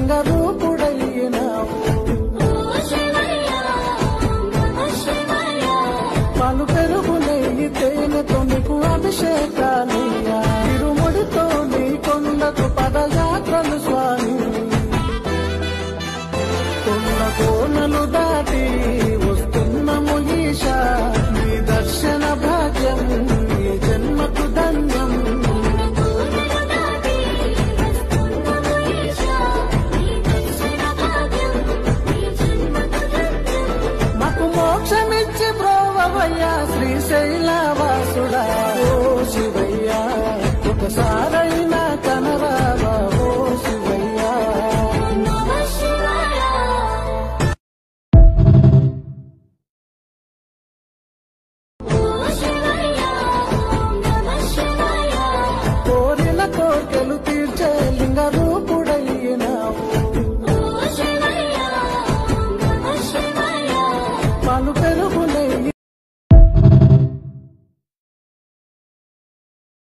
లింగ రూపుడయ్యినావు. పాలు పెరుగు నెయ్యి తేనెతో నీకు అభిషేకాలయ్యా. తిరుముడితో నీ కొండకు పదయాత్రలు స్వామి. కొండ కోనలు దాటి వస్తున్నాము ఈశా. నీ దర్శన భాగ్యం ఈ జన్మకు ధన్యం. మాకు మోక్షమిచ్చి బ్రోవయ్యా శ్రీశైలవాసుడా. ఓ శివయ్యా ఒకసారి